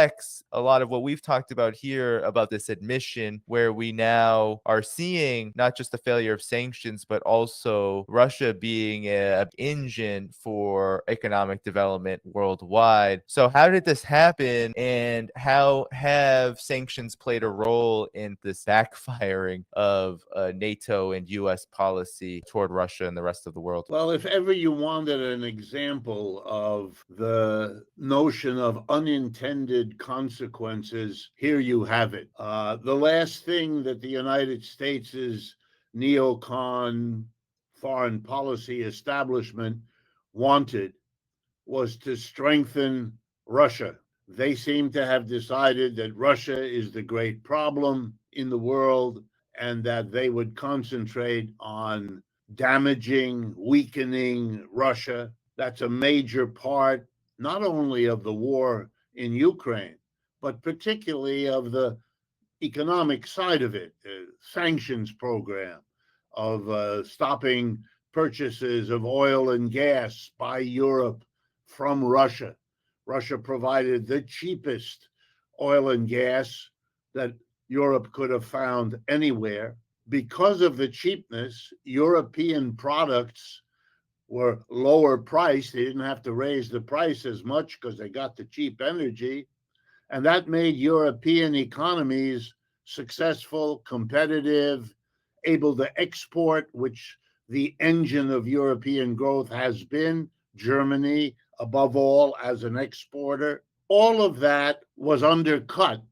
reflects a lot of what we've talked about here about this admission, where we now are seeing not just the failure of sanctions, but also Russia being an engine for economic development worldwide. So, how did this happen, and how have sanctions played a role in this backfiring of NATO and US policy toward Russia and the rest of the world? Well, if ever you wanted an example of the notion of unintended consequences, here you have it. The last thing that the United States' neocon foreign policy establishment wanted was to strengthen Russia. They seem to have decided that Russia is the great problem in the world and that they would concentrate on damaging, weakening Russia. That's a major part, not only of the war in Ukraine, but particularly of the economic side of it, sanctions program of stopping purchases of oil and gas by Europe from Russia. Russia provided the cheapest oil and gas that Europe could have found anywhere. Because of the cheapness, European products were lower priced. They didn't have to raise the price as much because they got the cheap energy. And that made European economies successful, competitive, able to export, which the engine of European growth has been, Germany, above all, as an exporter. All of that was undercut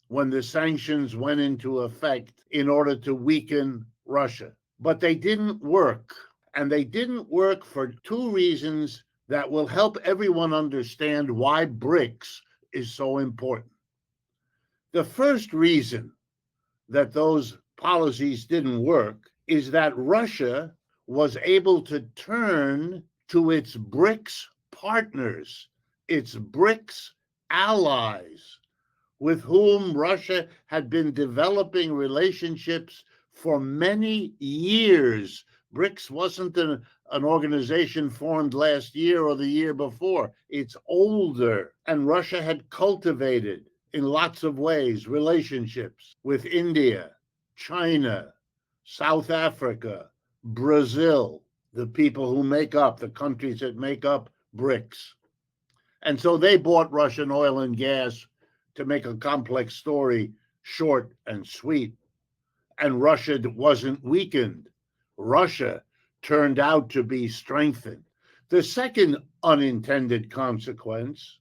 when the sanctions went into effect in order to weaken Russia. But they didn't work. And they didn't work for two reasons that will help everyone understand why BRICS is so important. The first reason that those policies didn't work is that Russia was able to turn to its BRICS partners, its BRICS allies, with whom Russia had been developing relationships for many years. BRICS wasn't an organization formed last year or the year before. It's older. And Russia had cultivated in lots of ways relationships with India, China, South Africa, Brazil, the people who make up, the countries that make up BRICS. And so they bought Russian oil and gas to make a complex story short and sweet. And Russia wasn't weakened. Russia turned out to be strengthened. The second unintended consequence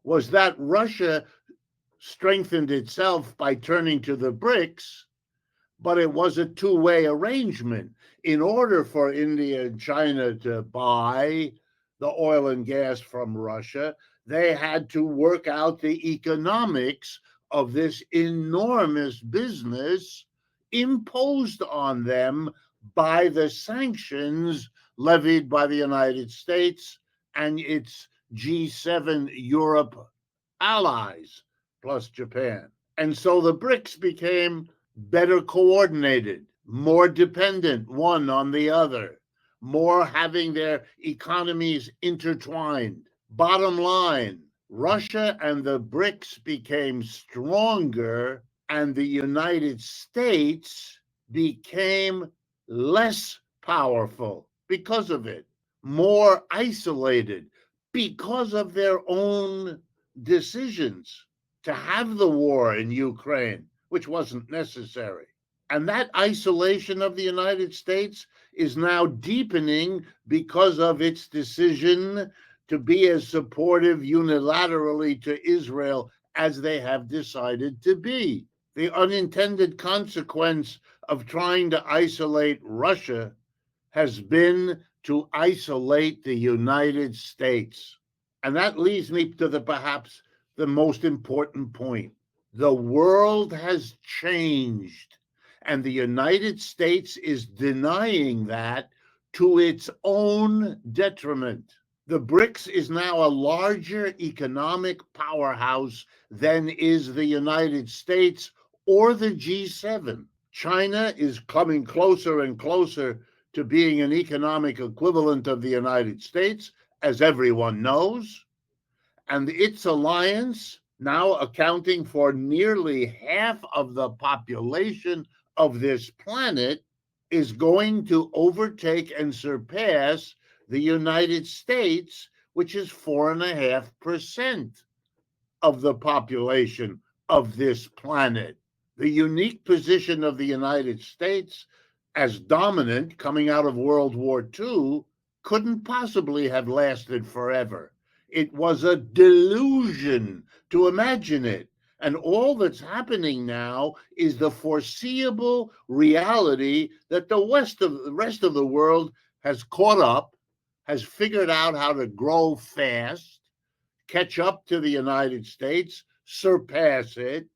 was that Russia strengthened itself by turning to the BRICS, but it was a two-way arrangement. In order for India and China to buy the oil and gas from Russia, they had to work out the economics of this enormous business imposed on them by the sanctions levied by the United States and its G7 Europe allies, plus Japan. And so the BRICS became better coordinated, more dependent one on the other, more having their economies intertwined. Bottom line, Russia and the BRICS became stronger, and the United States became less powerful because of it, more isolated because of their own decisions to have the war in Ukraine, which wasn't necessary. And that isolation of the United States is now deepening because of its decision to be as supportive unilaterally to Israel as they have decided to be. The unintended consequence of trying to isolate Russia has been to isolate the United States. And that leads me to perhaps the most important point. The world has changed, and the United States is denying that to its own detriment. The BRICS is now a larger economic powerhouse than is the United States or the G7. China is coming closer and closer to being an economic equivalent of the United States, as everyone knows. And its alliance now accounting for nearly half of the population of this planet, is going to overtake and surpass the United States, which is 4.5% of the population of this planet. The unique position of the United States as dominant coming out of World War II couldn't possibly have lasted forever. It was a delusion to imagine it. And all that's happening now is the foreseeable reality that the rest of the world has caught up, has figured out how to grow fast, catch up to the United States, surpass it.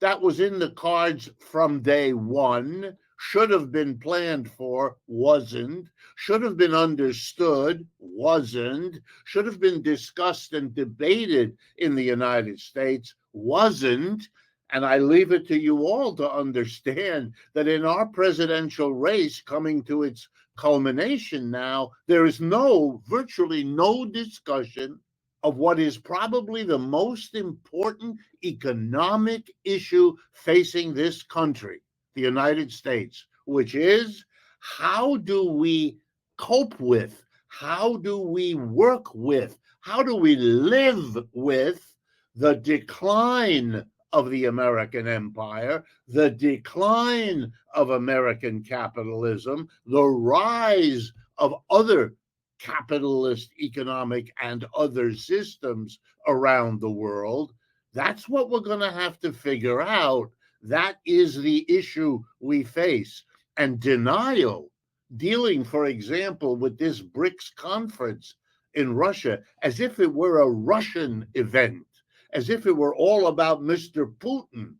That was in the cards from day one, should have been planned for, wasn't, should have been understood, wasn't, should have been discussed and debated in the United States, wasn't. And I leave it to you all to understand that in our presidential race coming to its culmination now, there is virtually no discussion of what is probably the most important economic issue facing this country, the United States, which is how do we cope with, how do we work with, how do we live with the decline of the American empire, the decline of American capitalism, the rise of other capitalist economic and other systems around the world. That's what we're going to have to figure out. That is the issue we face. And denial, dealing, for example, with this BRICS conference in Russia as if it were a Russian event, as if it were all about Mr. Putin.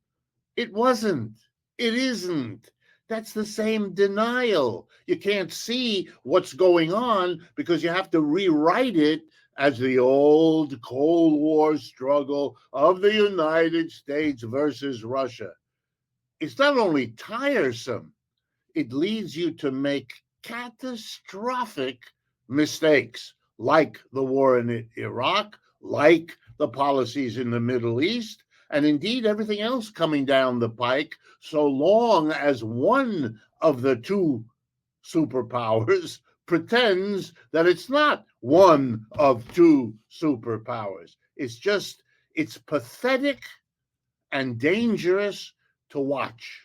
It wasn't. It isn't. That's the same denial. You can't see what's going on because you have to rewrite it as the old Cold War struggle of the United States versus Russia. It's not only tiresome, it leads you to make catastrophic mistakes, like the war in Iraq, like the policies in the Middle East, and indeed everything else coming down the pike, so long as one of the two superpowers pretends that it's not one of two superpowers. It's pathetic and dangerous to watch.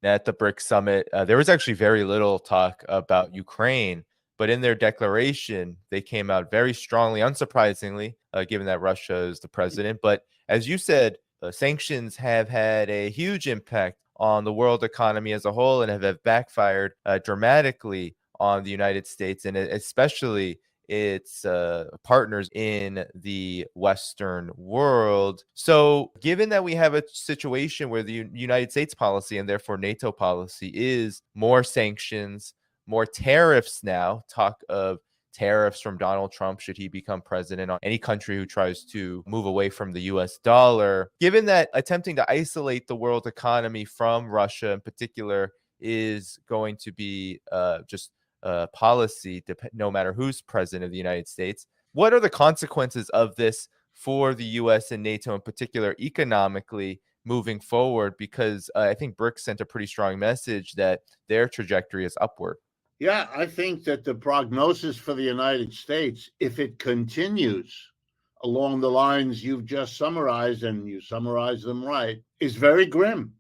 At the BRICS summit, there was actually very little talk about Ukraine, but in their declaration, they came out very strongly, unsurprisingly, given that Russia is the president. But as you said, sanctions have had a huge impact on the world economy as a whole and have backfired dramatically on the United States and especially its partners in the Western world. So, given that we have a situation where the United States policy and therefore NATO policy is more sanctions, more tariffs now, talk of tariffs from Donald Trump should he become president on any country who tries to move away from the US dollar. Given that attempting to isolate the world economy from Russia in particular is going to be just policy, no matter who's president of the United States. What are the consequences of this for the U.S. and NATO in particular economically moving forward? Because I think BRICS sent a pretty strong message that their trajectory is upward. Yeah, I think that the prognosis for the United States, if it continues along the lines you've just summarized, and you summarized them right, is very grim.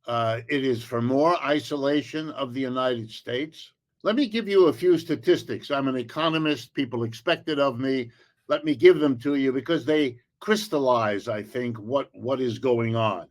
It is for more isolation of the United States. Let me give you a few statistics. I'm an economist. People expect it of me. Let me give them to you because they crystallize, I think, what is going on.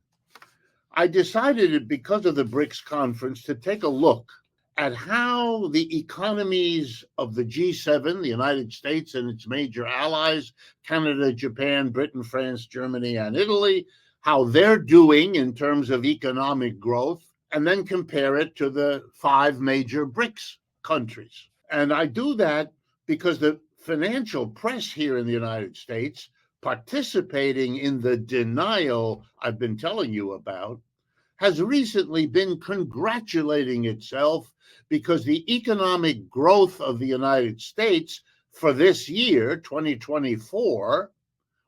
I decided, because of the BRICS conference, to take a look at how the economies of the G7, the United States and its major allies, Canada, Japan, Britain, France, Germany, and Italy, how they're doing in terms of economic growth, and then compare it to the 5 major BRICS countries. And I do that because the financial press here in the United States, participating in the denial I've been telling you about, has recently been congratulating itself because the economic growth of the United States for this year, 2024,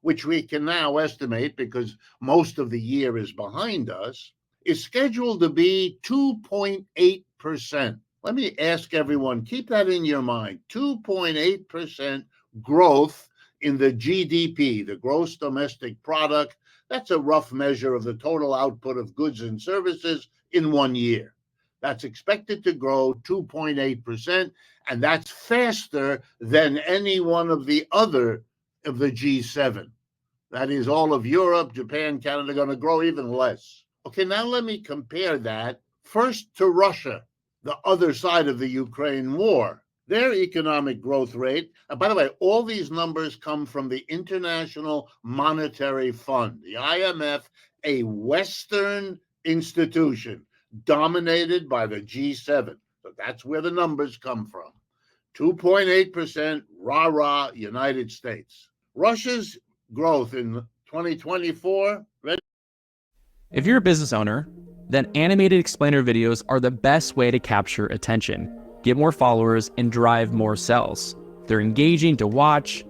which we can now estimate because most of the year is behind us, is scheduled to be 2.8%. Let me ask everyone, keep that in your mind, 2.8% growth in the GDP, the gross domestic product. That's a rough measure of the total output of goods and services in 1 year. That's expected to grow 2.8%, and that's faster than any one of the other of the G7. That is, all of Europe, Japan, Canada, going to grow even less. Okay, now let me compare that first to Russia, the other side of the Ukraine war. Their economic growth rate, and by the way, all these numbers come from the International Monetary Fund, the IMF, a Western institution dominated by the G7. So that's where the numbers come from. 2.8%, rah-rah, United States. Russia's growth in 2024. If you're a business owner, then animated explainer videos are the best way to capture attention, get more followers, and drive more sales. They're engaging to watch.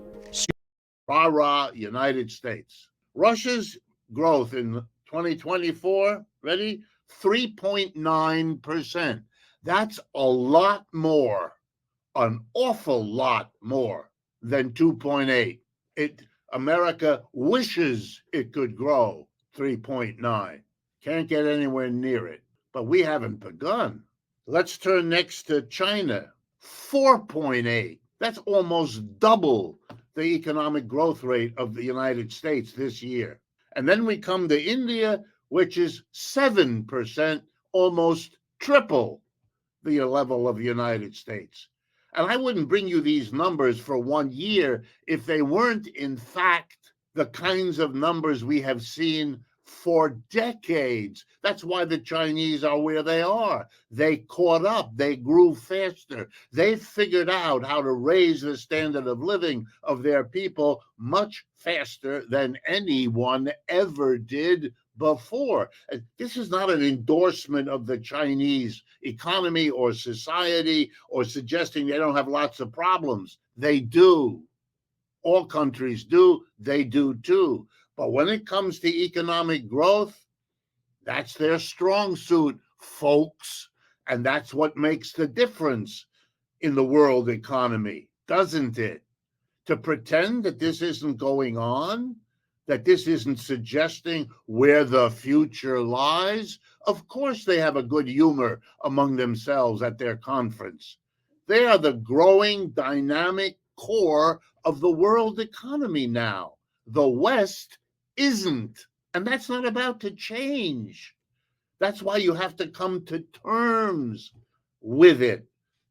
Rah-rah, United States. Russia's growth in 2024, ready? 3.9%. That's a lot more, an awful lot more than 2.8. America wishes it could grow 3.9. Can't get anywhere near it, but we haven't begun. Let's turn next to China, 4.8. That's almost double the economic growth rate of the United States this year. And then we come to India, which is 7%, almost triple the level of the United States. And I wouldn't bring you these numbers for 1 year if they weren't, in fact, the kinds of numbers we have seen for decades. That's why the Chinese are where they are. They caught up. They grew faster. They figured out how to raise the standard of living of their people much faster than anyone ever did before. This is not an endorsement of the Chinese economy or society or suggesting they don't have lots of problems. They do. All countries do. They do too. But when it comes to economic growth, that's their strong suit, folks. And that's what makes the difference in the world economy, doesn't it? To pretend that this isn't going on, that this isn't suggesting where the future lies, of course they have a good humor among themselves at their conference. They are the growing, dynamic core of the world economy now. The West isn't. And that's not about to change. That's why you have to come to terms with it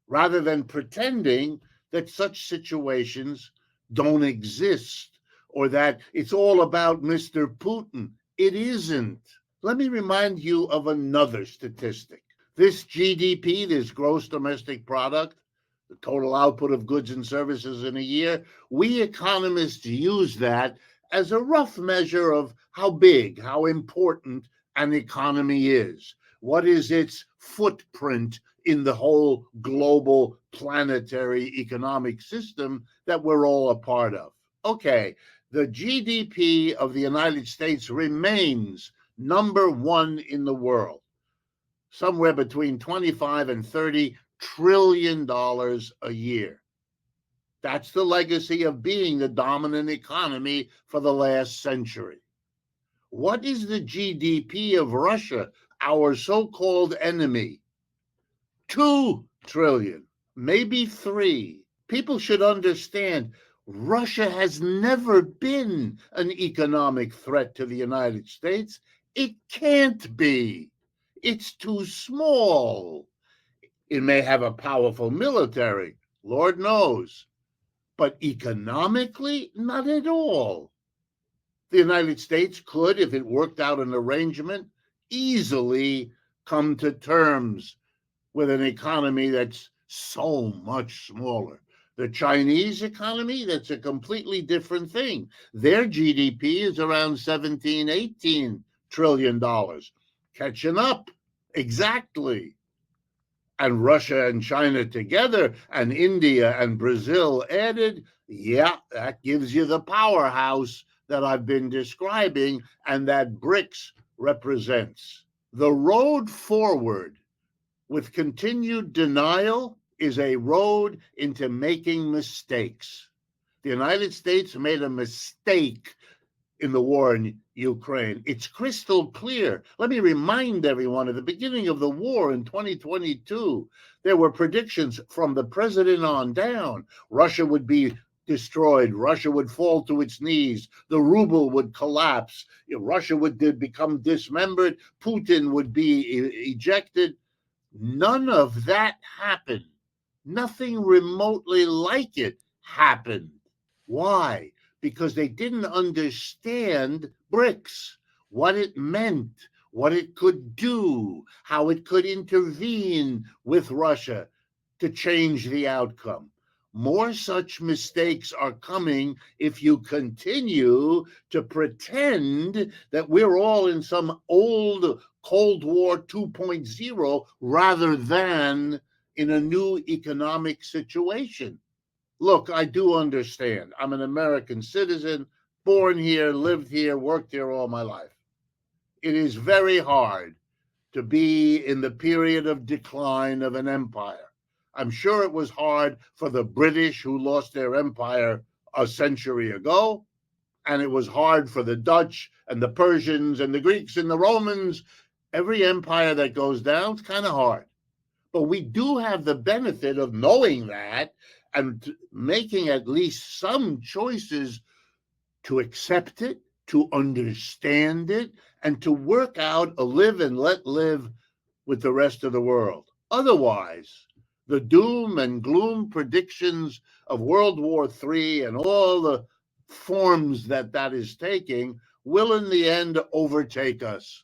rather than pretending that such situations don't exist or that it's all about Mr. Putin. It isn't. Let me remind you of another statistic. This GDP, this gross domestic product, the total output of goods and services in a year, we economists use that as a rough measure of how big, how important an economy is. What is its footprint in the whole global planetary economic system that we're all a part of? Okay, the GDP of the United States remains number one in the world, somewhere between 25 and 30 trillion dollars a year. That's the legacy of being the dominant economy for the last century. What is the GDP of Russia, our so-called enemy? 2 trillion, maybe 3. People should understand Russia has never been an economic threat to the United States. It can't be. It's too small. It may have a powerful military, Lord knows. But economically, not at all. The United States could, if it worked out an arrangement, easily come to terms with an economy that's so much smaller. The Chinese economy, that's a completely different thing. Their GDP is around 17, 18 trillion dollars. Catching up, exactly. And Russia and China together, and India and Brazil added, yeah, that gives you the powerhouse that I've been describing and that BRICS represents. The road forward with continued denial is a road into making mistakes. The United States made a mistake in the war in Ukraine. It's crystal clear. Let me remind everyone, at the beginning of the war in 2022, there were predictions from the president on down. Russia would be destroyed. Russia would fall to its knees. The ruble would collapse. Russia would become dismembered. Putin would be ejected. None of that happened. Nothing remotely like it happened. Why? Because they didn't understand BRICS, what it meant, what it could do, how it could intervene with Russia to change the outcome. More such mistakes are coming if you continue to pretend that we're all in some old Cold War 2.0 rather than in a new economic situation. Look, I do understand. I'm an American citizen, born here, lived here, worked here all my life. It is very hard to be in the period of decline of an empire. I'm sure it was hard for the British who lost their empire a century ago, and it was hard for the Dutch and the Persians and the Greeks and the Romans. Every empire that goes down is kind of hard. But we do have the benefit of knowing that and making at least some choices to accept it, to understand it, and to work out a live and let live with the rest of the world. Otherwise, the doom and gloom predictions of World War III and all the forms that is taking will in the end overtake us.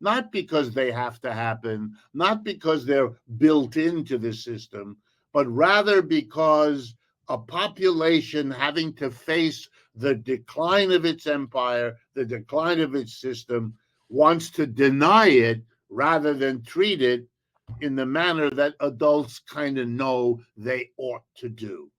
Not because they have to happen, not because they're built into the system, but rather because a population having to face the decline of its empire, the decline of its system, wants to deny it rather than treat it in the manner that adults kind of know they ought to do.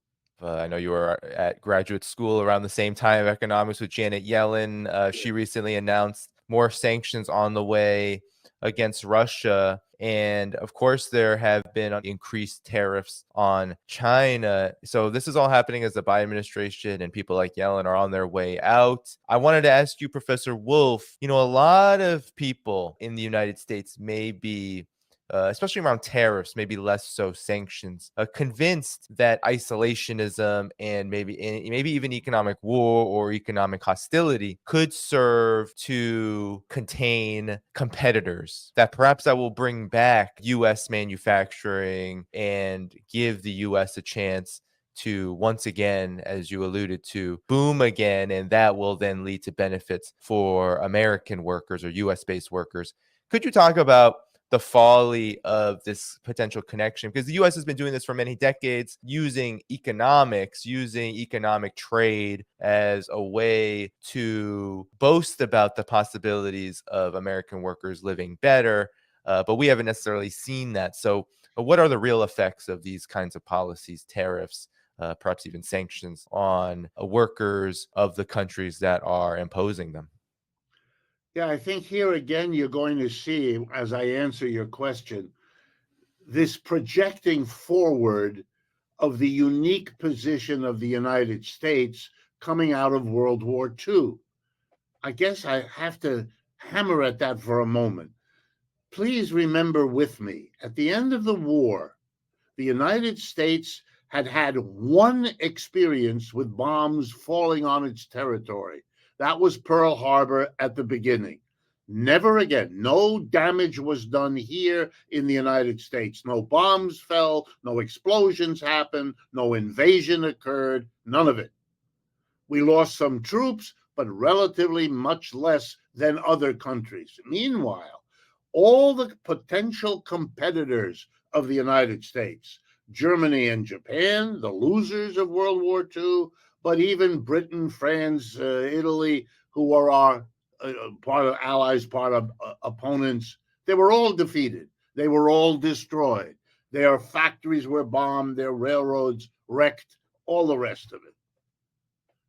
I know you were at graduate school around the same time of economics with Janet Yellen. She recently announced more sanctions on the way against Russia. And of course, there have been increased tariffs on China. So this is all happening as the Biden administration and people like Yellen are on their way out. I wanted to ask you, Professor Wolff, a lot of people in the United States may be especially around tariffs, maybe less so sanctions, convinced that isolationism and maybe even economic war or economic hostility could serve to contain competitors, that perhaps that will bring back U.S. manufacturing and give the U.S. a chance to once again, as you alluded to, boom again, and that will then lead to benefits for American workers or US-based workers. Could you talk about the folly of this potential connection? Because the US has been doing this for many decades, using economic trade as a way to boast about the possibilities of American workers living better. But we haven't necessarily seen that. So what are the real effects of these kinds of policies, tariffs, perhaps even sanctions on workers of the countries that are imposing them? Yeah, I think here again, you're going to see, as I answer your question, this projecting forward of the unique position of the United States coming out of World War II. I guess I have to hammer at that for a moment. Please remember with me, at the end of the war, the United States had one experience with bombs falling on its territory. That was Pearl Harbor at the beginning. Never again. No damage was done here in the United States. No bombs fell, no explosions happened, no invasion occurred, none of it. We lost some troops, but relatively much less than other countries. Meanwhile, all the potential competitors of the United States, Germany and Japan, the losers of World War II, but even Britain, France, Italy, who are our part of allies, part of opponents, they were all defeated. They were all destroyed. Their factories were bombed, their railroads wrecked, all the rest of it.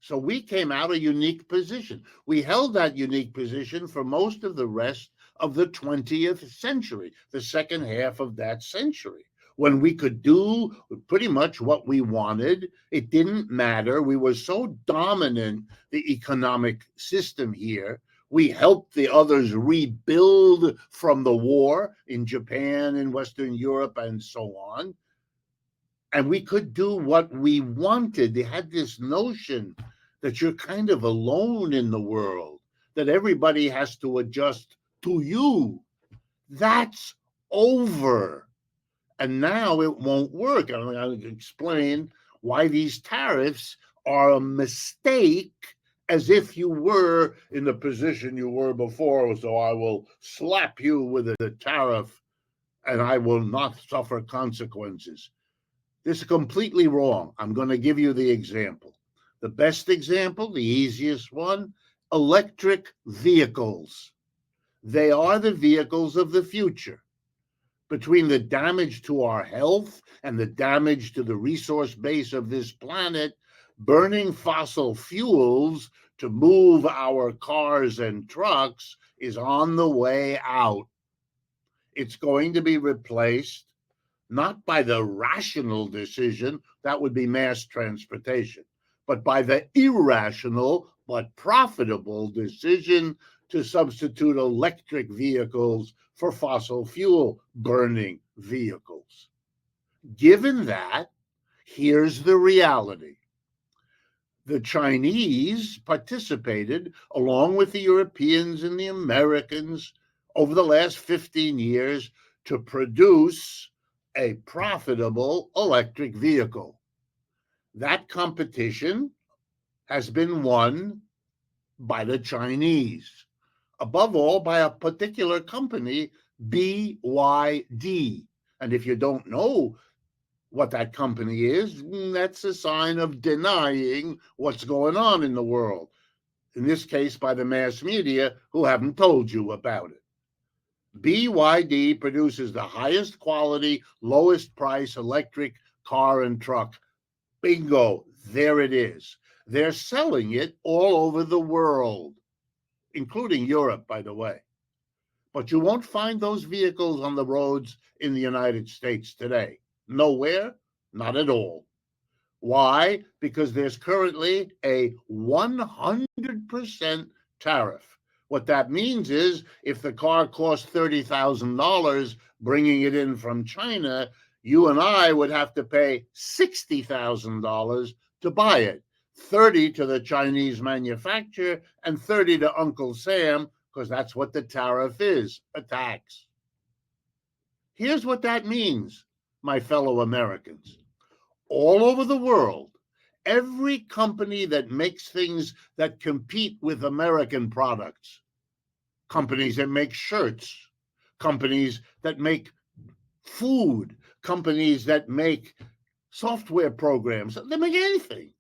So we came out a unique position. We held that unique position for most of the rest of the 20th century, the second half of that century, when we could do pretty much what we wanted. It didn't matter. We were so dominant, the economic system here. We helped the others rebuild from the war in Japan, in Western Europe, and so on. And we could do what we wanted. They had this notion that you're kind of alone in the world, that everybody has to adjust to you. That's over. And now it won't work. I'll explain why these tariffs are a mistake, as if you were in the position you were before. So I will slap you with a tariff and I will not suffer consequences. This is completely wrong. I'm going to give you the example. The best example, the easiest one, electric vehicles. They are the vehicles of the future. Between the damage to our health and the damage to the resource base of this planet, burning fossil fuels to move our cars and trucks is on the way out. It's going to be replaced not by the rational decision, that would be mass transportation, but by the irrational but profitable decision to substitute electric vehicles for fossil fuel burning vehicles. Given that, here's the reality. The Chinese participated, along with the Europeans and the Americans, over the last 15 years to produce a profitable electric vehicle. That competition has been won by the Chinese, above all by a particular company, BYD. And if you don't know what that company is, that's a sign of denying what's going on in the world. In this case, by the mass media who haven't told you about it. BYD produces the highest quality, lowest price electric car and truck. Bingo, there it is. They're selling it all over the world, including Europe, by the way. But you won't find those vehicles on the roads in the United States today. Nowhere, not at all. Why? Because there's currently a 100% tariff. What that means is if the car costs $30,000 bringing it in from China, you and I would have to pay $60,000 to buy it. 30 to the Chinese manufacturer and 30 to Uncle Sam, because that's what the tariff is, a tax. Here's what that means, my fellow Americans. All over the world, every company that makes things that compete with American products, companies that make shirts, companies that make food, companies that make software programs, they make anything.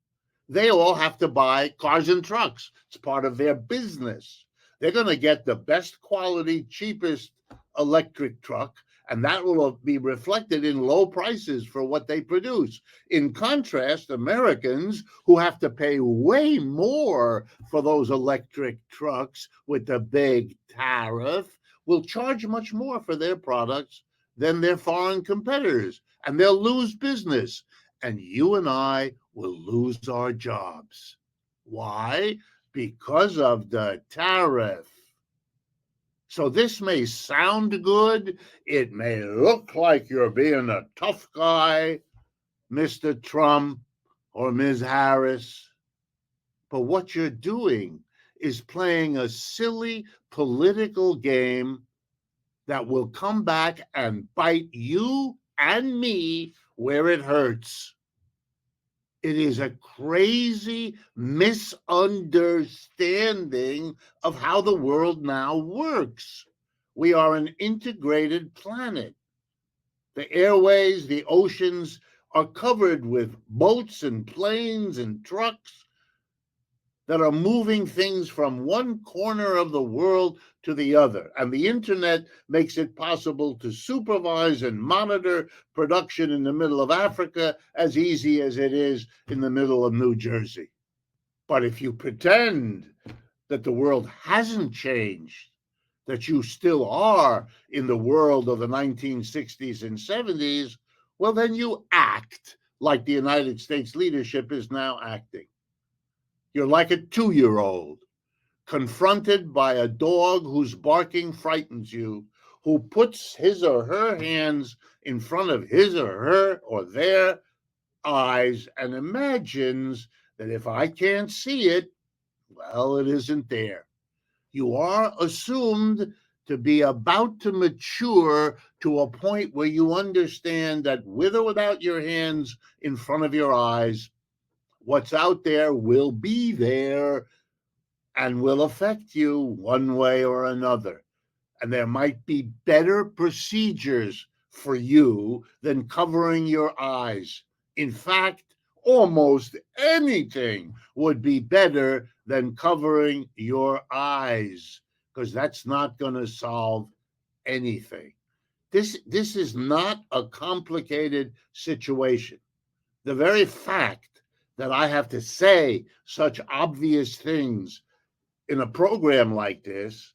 They all have to buy cars and trucks. It's part of their business. They're going to get the best quality, cheapest electric truck, and that will be reflected in low prices for what they produce. In contrast, Americans who have to pay way more for those electric trucks with the big tariff will charge much more for their products than their foreign competitors, and they'll lose business. And you and I will lose our jobs. Why? Because of the tariff. So this may sound good. It may look like you're being a tough guy, Mr. Trump or Ms. Harris. But what you're doing is playing a silly political game that will come back and bite you and me where it hurts. It is a crazy misunderstanding of how the world now works. We are an integrated planet. The airways, the oceans are covered with boats and planes and trucks that are moving things from one corner of the world to the other. And the internet makes it possible to supervise and monitor production in the middle of Africa as easy as it is in the middle of New Jersey. But if you pretend that the world hasn't changed, that you still are in the world of the 1960s and 70s, well, then you act like the United States leadership is now acting. You're like a 2-year-old confronted by a dog whose barking frightens you, who puts his or her hands in front of his or her or their eyes and imagines that if I can't see it, well, it isn't there. You are assumed to be about to mature to a point where you understand that with or without your hands in front of your eyes, what's out there will be there and will affect you one way or another. And there might be better procedures for you than covering your eyes. In fact, almost anything would be better than covering your eyes, because that's not going to solve anything. This is not a complicated situation. The very fact that I have to say such obvious things in a program like this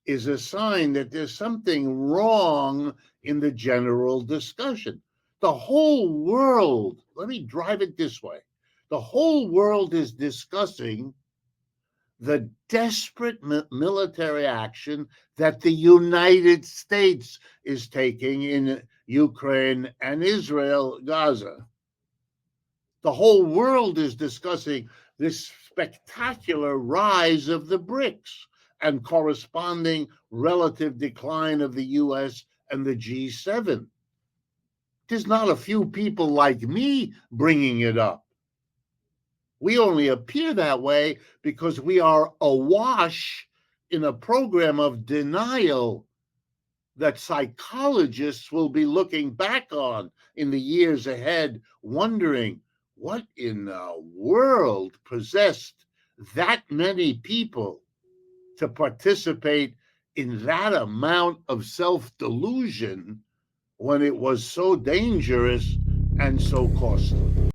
is a sign that there's something wrong in the general discussion. The whole world, let me drive it this way, the whole world is discussing the desperate military action that the United States is taking in Ukraine and Israel, Gaza. The whole world is discussing this spectacular rise of the BRICS and corresponding relative decline of the US and the G7. There's not a few people like me bringing it up. We only appear that way because we are awash in a program of denial that psychologists will be looking back on in the years ahead, wondering what in the world possessed that many people to participate in that amount of self-delusion when it was so dangerous and so costly.